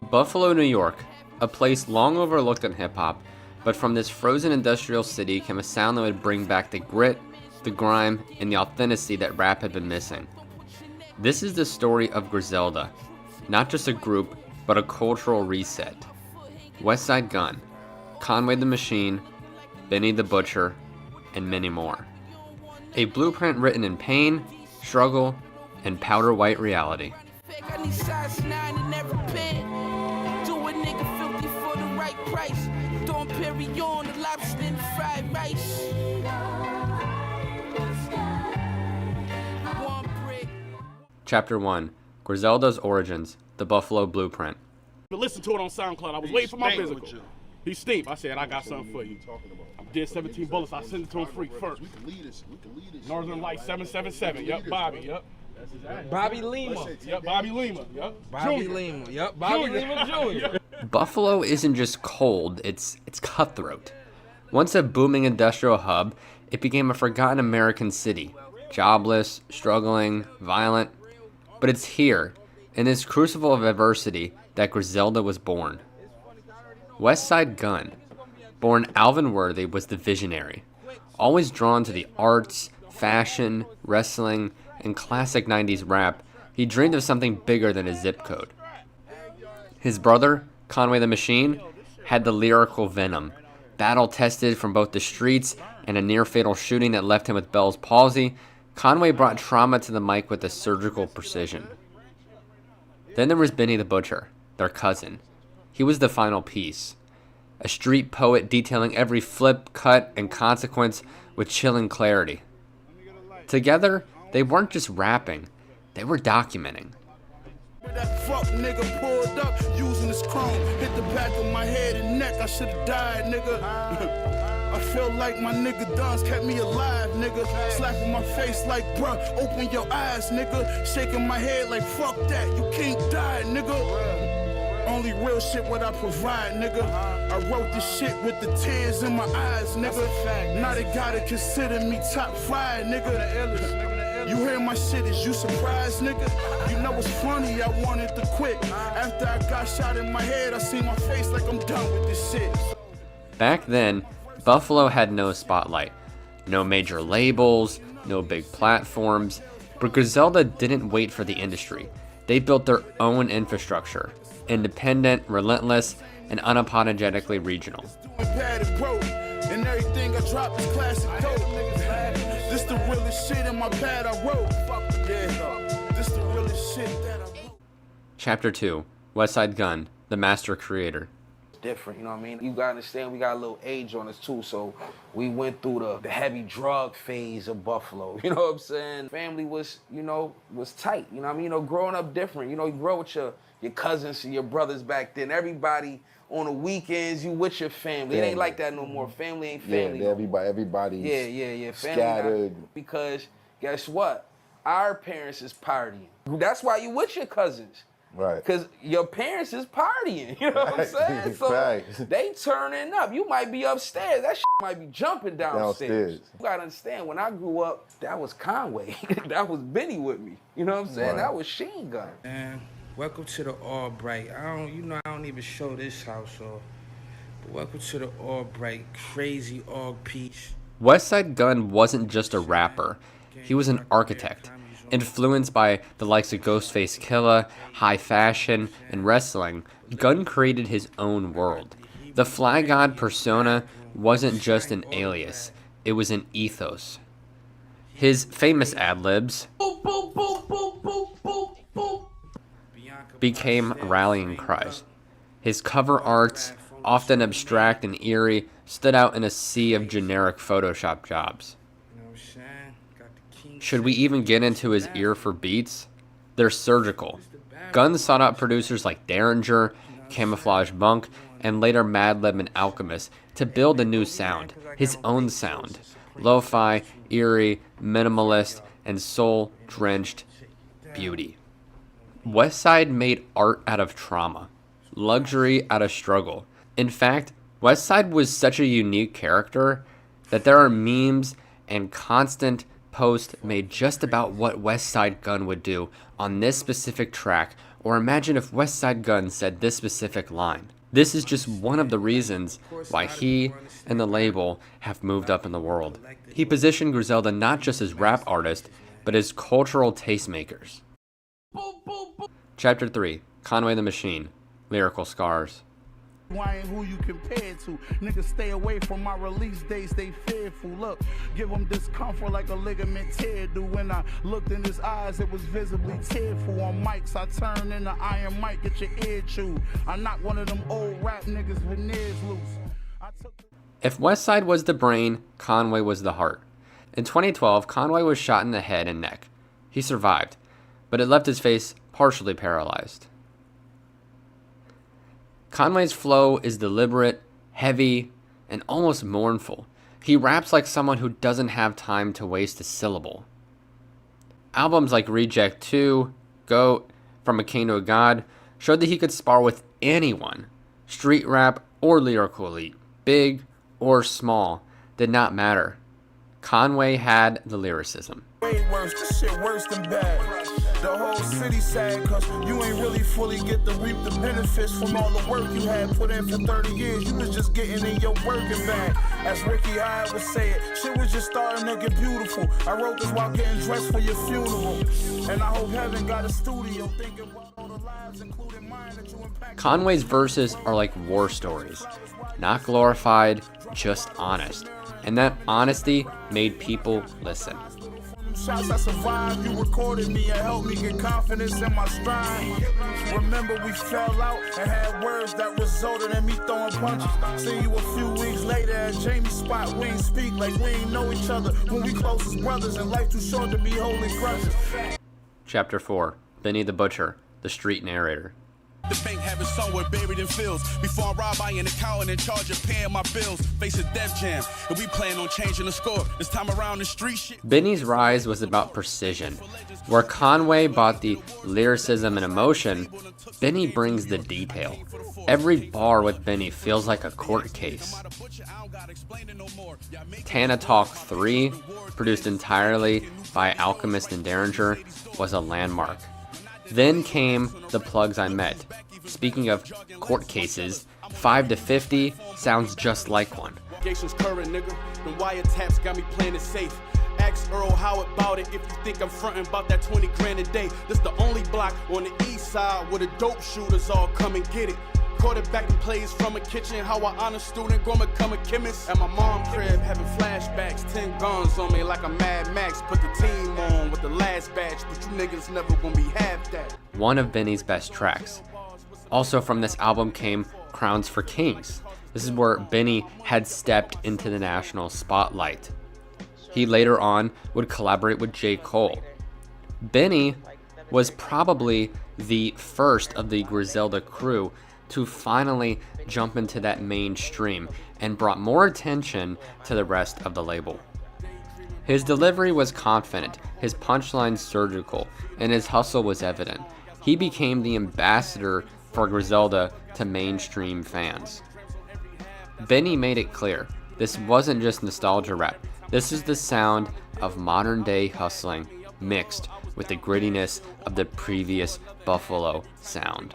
Buffalo, New York, a place long overlooked in hip-hop, but from this frozen industrial city came a sound that would bring back the grit, the grime, and the authenticity that rap had been missing. This is the story of Griselda, not just a group, but a cultural reset. Westside Gunn, Conway the Machine, Benny the Butcher, and many more. A blueprint written in pain, struggle, and powder white reality. Chapter 1, Griselda's Origins, the Buffalo Blueprint. Listen to it on SoundCloud. I was waiting for my physical. He steep. I said, I got something for you. I did 17 bullets. I sent it to him free first. Northern Light 777. Yep, Bobby. Yep. Bobby Lima. Yep, Bobby Lima. Yep. Bobby Lima. Yep, Bobby Lima Jr. Buffalo isn't just cold, it's cutthroat. Once a booming industrial hub, it became a forgotten American city. Jobless, struggling, violent. But it's here, in this crucible of adversity, that Griselda was born. Westside Gunn, born Alvin Worthy, was the visionary. Always drawn to the arts, fashion, wrestling, and classic 90s rap, he dreamed of something bigger than a zip code. His brother, Conway the Machine, had the lyrical venom, battle-tested from both the streets and a near-fatal shooting that left him with Bell's palsy. Conway brought trauma to the mic with a surgical precision. Then there was Benny the Butcher, their cousin. He was the final piece. A street poet detailing every flip, cut, and consequence with chilling clarity. Together, they weren't just rapping, they were documenting. That fuck nigga pulled up using his chrome, hit the back of my head and neck, I should've died, nigga. I feel like my nigga Duns kept me alive, nigga. Slapping my face like, bruh, open your eyes, nigga. Shaking my head like, fuck that, you can't die, nigga. Only real shit what I provide, nigga. I wrote this shit with the tears in my eyes, nigga. Now they gotta consider me top 5, nigga. You hear my shit, is you surprised, nigga? You know it's funny, I wanted to quit. After I got shot in my head, I see my face like I'm done with this shit. Back then, Buffalo had no spotlight, no major labels, no big platforms, but Griselda didn't wait for the industry. They built their own infrastructure, independent, relentless, and unapologetically regional. And everything I drop is classic dope. This the realest shit in my pad I wrote. This the realest shit that I wrote. Chapter 2, Westside Gunn, the master creator. Different, you know what I mean? You gotta understand we got a little age on us too, so we went through the heavy drug phase of Buffalo, you know what I'm saying? Family was, was tight, you know what I mean? Growing up different, you grow with your cousins and your brothers back then. Everybody on the weekends, you with your family. It ain't like that no more. Family ain't family. Yeah, everybody's family scattered. Because guess what? Our parents is partying. That's why you with your cousins. Right. Because your parents is partying, you know what I'm saying? So they turning up. You might be upstairs. That shit might be jumping downstairs. You gotta understand, when I grew up, that was Conway. That was Benny with me. You know what I'm saying? Right. That was Sheen Gun. Man, welcome to the Albright. I don't even show this house off. But welcome to the Albright, crazy All Peach. Westside Gunn wasn't just a rapper. He was an architect. Influenced by the likes of Ghostface Killah, high fashion, and wrestling, Gunn created his own world. The Fly God persona wasn't just an alias, it was an ethos. His famous ad-libs became rallying cries. His cover arts, often abstract and eerie, stood out in a sea of generic Photoshop jobs. Should we even get into his ear for beats? They're surgical. Gunn sought out producers like Derringer, Camouflage Monk, and later Madlib and Alchemist to build a new sound, his own sound. Lo-fi, eerie, minimalist, and soul-drenched beauty. Westside made art out of trauma, luxury out of struggle. In fact, Westside was such a unique character that there are memes and constant posts made just about what Westside Gun would do on this specific track, or imagine if Westside Gun said this specific line. This is just one of the reasons why he and the label have moved up in the world. He positioned Griselda not just as rap artists, but as cultural tastemakers. Chapter 3, Conway the Machine, Lyrical Scars. I ain't who you compared to. Niggas stay away from my release dates, they fearful. Look, give them discomfort like a ligament tear do. When I looked in his eyes, it was visibly tearful. On mics, I turn in the iron mic, get your ear chewed. I knocked one of them old rap niggas veneers loose. If Westside was the brain, Conway was the heart. In 2012, Conway was shot in the head and neck. He survived, but it left his face partially paralyzed. Conway's flow is deliberate, heavy, and almost mournful. He raps like someone who doesn't have time to waste a syllable. Albums like Reject 2, Goat, From a King to a God showed that he could spar with anyone. Street rap or lyrical elite, big or small, did not matter. Conway had the lyricism. Way worse, this shit worse than bad. The whole city sad, cause you ain't really fully get to reap the benefits from all the work you had put in for 30 years. You was just getting in your working bag. As Ricky Hyde would say it, shit was just starting to get beautiful. I wrote this while getting dressed for your funeral. And I hope heaven got a studio thinking about all the lives, including mine, that you impacted. Conway's verses are like war stories. Not glorified, just honest. And that honesty made people listen. Shots I survived, you recorded me and helped me get confidence in my stride. Remember we fell out and had words that resulted in me throwing punches. See you a few weeks later at Jamie's spot. We ain't speak like we ain't know each other when we close as brothers and life too short to be holding grudges. Chapter 4, Benny the Butcher, the street narrator. The bank having somewhere buried in fields. Before I rob, I ain't accountant in charge of paying my bills. Face a death jam, and we plan on changing the score. This time around the street shit. Benny's rise was about precision. Where Conway brought the lyricism and emotion, Benny brings the detail. Every bar with Benny feels like a court case. Tana Talk 3, produced entirely by Alchemist and Derringer, was a landmark. Then came The Plugs I Met. Speaking of court cases, 5 to 50 sounds just like one. Current, nigga. The wiretaps got me playing it safe. Ask Earl how about it if you think I'm frontin' about that 20 grand a day. This the only block on the east side where the dope shooters all come and get it. Quarterbacking plays from a kitchen, how I honor student, gonna become a chemist. At my mom's crib, having flashbacks, 10 guns on me like a Mad Max. Put the team on with the last batch, but you niggas never gonna be half that. One of Benny's best tracks. Also from this album came Crowns for Kings. This is where Benny had stepped into the national spotlight. He later on would collaborate with J. Cole. Benny was probably the first of the Griselda crew to finally jump into that mainstream and brought more attention to the rest of the label. His delivery was confident, his punchline surgical, and his hustle was evident. He became the ambassador for Griselda to mainstream fans. Benny made it clear, this wasn't just nostalgia rap. This is the sound of modern day hustling mixed with the grittiness of the previous Buffalo sound.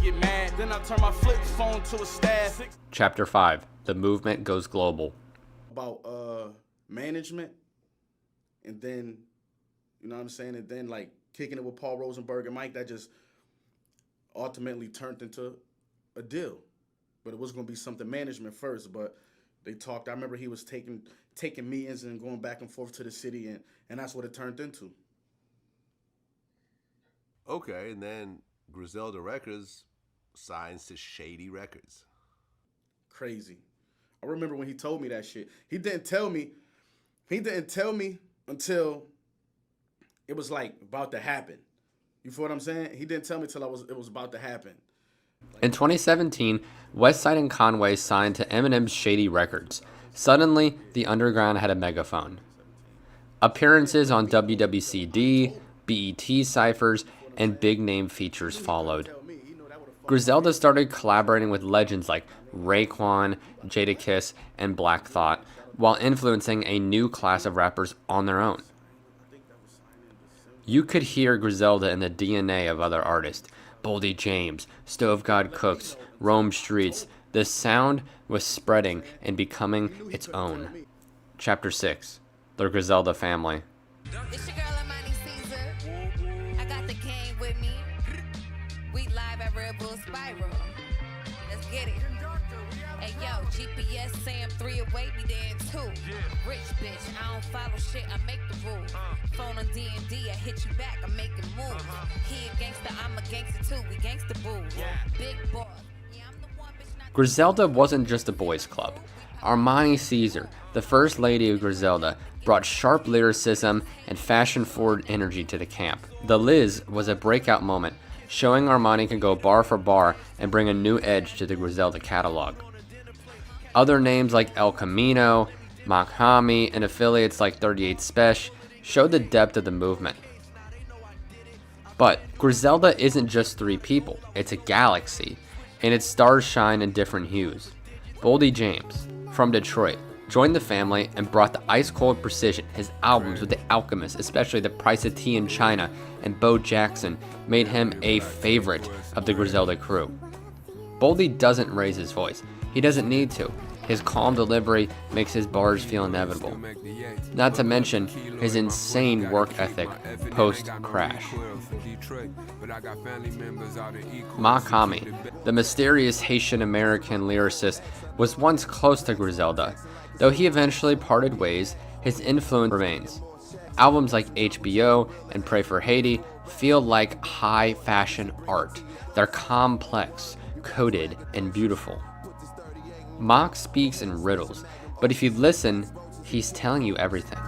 Get mad, then I turn my flip phone to a staff. Chapter 5, The Movement Goes Global. About management, and then, you know what I'm saying, and then like kicking it with Paul Rosenberg and Mike, that just ultimately turned into a deal. But it was going to be something management first, but they talked. I remember he was taking meetings and going back and forth to the city, and that's what it turned into. Okay, and then Griselda Records signs to Shady Records. Crazy. I remember when he told me that shit. He didn't tell me until it was like about to happen. You feel what I'm saying? He didn't tell me till it was about to happen. In 2017, Westside and Conway signed to Eminem's Shady Records. Suddenly, the underground had a megaphone. Appearances on WWCD, BET Cyphers, and big-name features followed. Griselda started collaborating with legends like Raekwon, Jadakiss, and Black Thought, while influencing a new class of rappers on their own. You could hear Griselda in the DNA of other artists. Boldy James, Stove God Cooks, Rome Streets. The sound was spreading and becoming its own. Chapter 6. The Griselda Family. It's your girl Imani Caesar. I got the game with me. We live at Red Bull Spiral. Let's get it. Hey yo, GPS say I'm 3 away, be there in 2. Rich bitch, I don't follow shit, I make the rules. Phone on D&D, I hit you back, I'm making moves. He a gangster, I'm a gangster too, we gangster boo. Big boss. Yeah, I'm the one bitch not. Griselda wasn't just a boys' club. Armani Caesar, the first lady of Griselda, brought sharp lyricism and fashion-forward energy to the camp. The Liz was a breakout moment, showing Armani could go bar for bar and bring a new edge to the Griselda catalog. Other names like El Camino, Makhami, and affiliates like 38 Special showed the depth of the movement. But Griselda isn't just 3 people, it's a galaxy, and its stars shine in different hues. Boldy James, from Detroit, joined the family and brought the ice-cold precision. His albums with The Alchemist, especially The Price of Tea in China and Bo Jackson, made him a favorite of the Griselda crew. Boldy doesn't raise his voice. He doesn't need to. His calm delivery makes his bars feel inevitable. Not to mention his insane work ethic post-crash. Makhami, the mysterious Haitian-American lyricist, was once close to Griselda. Though he eventually parted ways, his influence remains. Albums like HBO and Pray for Haiti feel like high-fashion art. They're complex, coded, and beautiful. Mock speaks in riddles, but if you listen, he's telling you everything.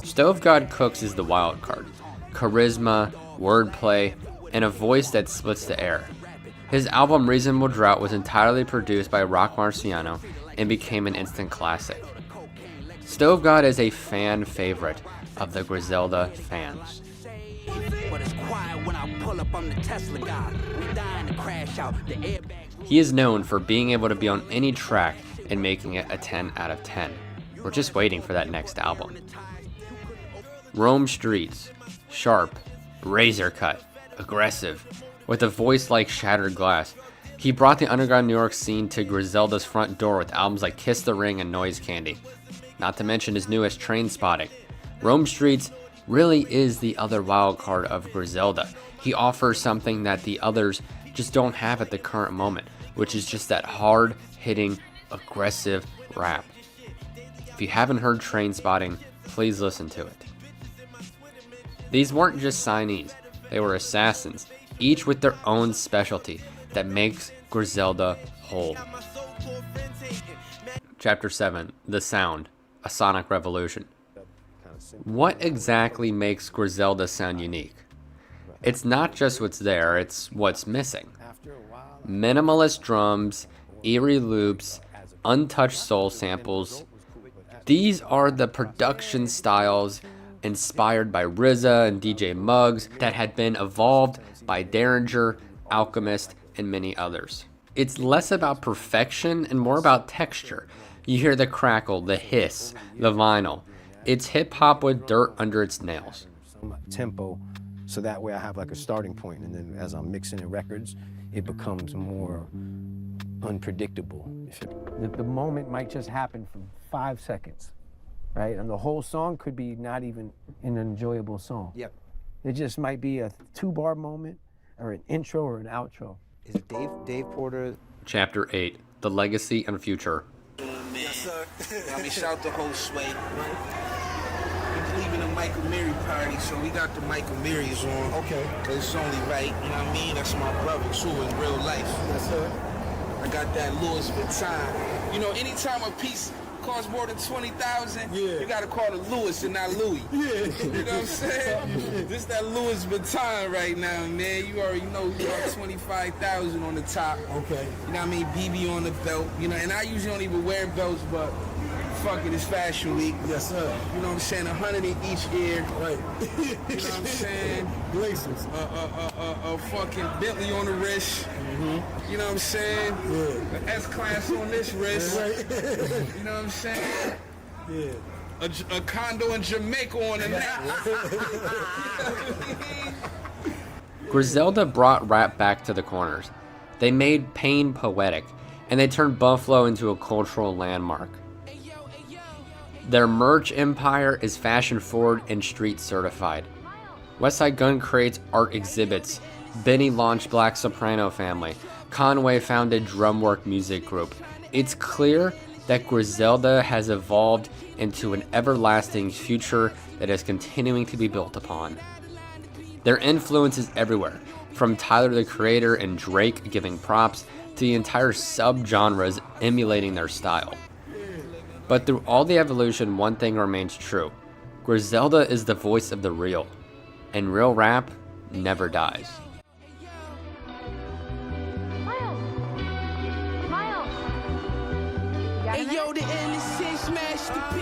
Stove God Cooks is the wild card. Charisma, wordplay, and a voice that splits the air. His album Reasonable Drought was entirely produced by Rock Marciano and became an instant classic. Stove God is a fan favorite of the Griselda fans. He is known for being able to be on any track and making it a 10 out of 10. We're just waiting for that next album. Rome Streets, sharp, razor cut, aggressive, with a voice like shattered glass. He brought the underground New York scene to Griselda's front door with albums like Kiss the Ring and Noise Candy. Not to mention his newest, Train Spotting. Rome Streets really is the other wild card of Griselda. He offers something that the others just don't have at the current moment, which is just that hard-hitting, aggressive rap. If you haven't heard Train Spotting, please listen to it. These weren't just signees, they were assassins, each with their own specialty that makes Griselda whole. Chapter 7, The Sound, a Sonic Revolution. What exactly makes Griselda sound unique? It's not just what's there, it's what's missing. Minimalist drums, eerie loops, untouched soul samples. These are the production styles inspired by RZA and DJ Muggs that had been evolved by Derringer, Alchemist, and many others. It's less about perfection and more about texture. You hear the crackle, the hiss, the vinyl. It's hip-hop with dirt under its nails. Tempo, so that way I have like a starting point, and then as I'm mixing in records, it becomes more unpredictable. The moment might just happen for 5 seconds, right? And the whole song could be not even an enjoyable song. Yep. It just might be a 2-bar moment, or an intro or an outro. Is it Dave Porter? Chapter 8, The Legacy and Future. Yes, sir. I mean, shout out to whole Sway. We're leaving the Michael Mary party, so we got the Michael Marys on. Okay. But it's only right, you know what I mean? That's my brother, too, in real life. Yes, sir. I got that Louis Vuitton. You know, anytime a piece costs more than 20,000, you gotta call it Louis and not Louis. Yeah. You know what I'm saying? This that Louis Vuitton right now, man. You already know you got 25,000 on the top. Okay. You know what I mean? BB on the belt. You know, and I usually don't even wear belts, but fuck it, it's Fashion Week. Yes, sir. You know what I'm saying? 100 in each ear. Right. You know what I'm saying? Laces. A fucking Bentley on the wrist. Mm-hmm. You know what I'm saying? Yeah. An S-Class on this wrist. Right. You know what I'm saying? Yeah. A condo in Jamaica on the neck. Griselda brought rap back to the corners. They made pain poetic, and they turned Buffalo into a cultural landmark. Their merch empire is fashion forward and street certified. Westside Gun creates art exhibits. Benny launched Black Soprano Family. Conway founded Drumwork Music Group. It's clear that Griselda has evolved into an everlasting future that is continuing to be built upon. Their influence is everywhere, from Tyler the Creator and Drake giving props to the entire subgenres emulating their style. But through all the evolution, one thing remains true. Griselda is the voice of the real, and real rap never dies. Hey yo, the innocent smashed the P.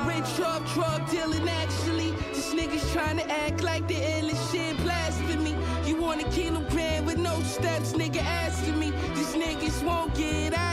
Rich up, drug dealing actually. This niggas trying to act like the illest shit, blasphemy. You want a kingdom grand with no steps, nigga asking me. These niggas won't get out.